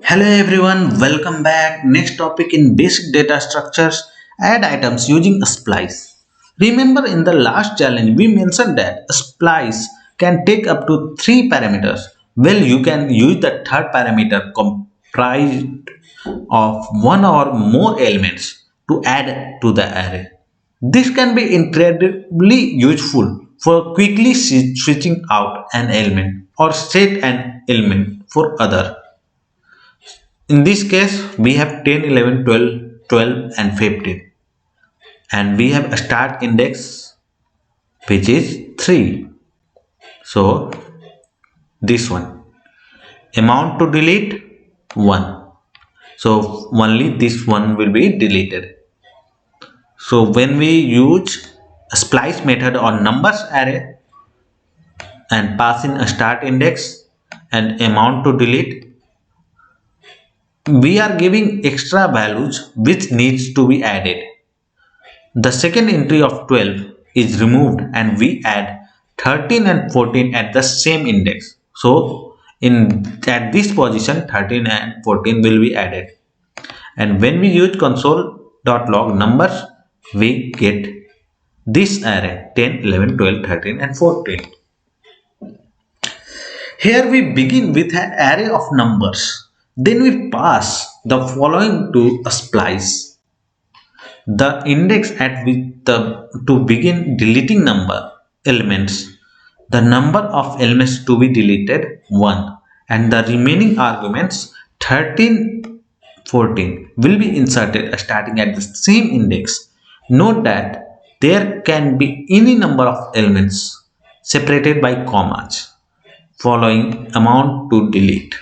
Hello everyone, welcome back. Next topic in basic data structures, add items using a splice. Remember in the last challenge we mentioned that a splice can take up to 3 parameters. Well, you can use the third parameter comprised of one or more elements to add to the array. This can be incredibly useful for quickly switching out an element or set an element for other. In this case, we have 10, 11, 12, 12, and 15. And we have a start index which is 3. So, this one. Amount to delete 1. So, only this one will be deleted. So, when we use a splice method on numbers array and pass in a start index and amount to delete, we are giving extra values which needs to be added. The second entry of 12 is removed and we add 13 and 14 at the same index. So at this position 13 and 14 will be added. And when we use console.log numbers, we get this array 10, 11, 12, 13 and 14. Here we begin with an array of numbers. Then we pass the following to a splice. The index at which to begin deleting number elements, the number of elements to be deleted 1, and the remaining arguments 13, 14 will be inserted starting at the same index. Note that there can be any number of elements separated by commas following amount to delete,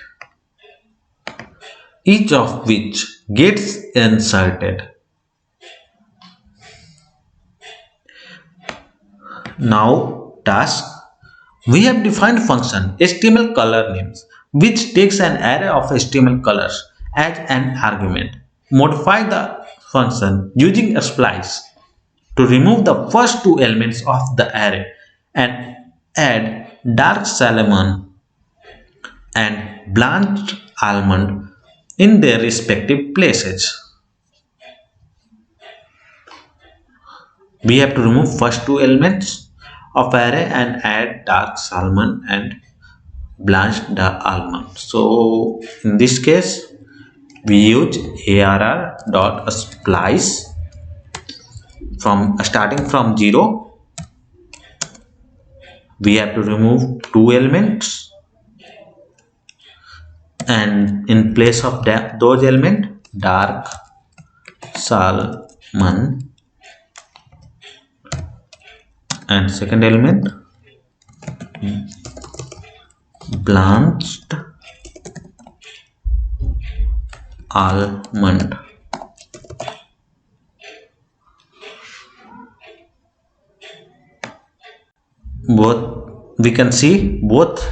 each of which gets inserted. Now task. We have defined function HTML color names which takes an array of HTML colors as an argument. Modify the function using a splice to remove the first two elements of the array and add dark salmon and blanched almond in their respective places. We have to remove first two elements of array and add dark salmon and blanched almond. So in this case we use arr dot splice from starting from 0. We have to remove two elements and in place of those elements dark salmon and second element blanched almond. Both we can see both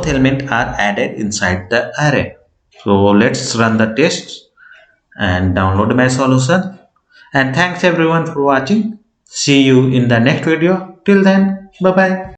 elements are added inside the array. So let's run the test and download my solution. And thanks everyone for watching. See you in the next video. Till then, bye bye.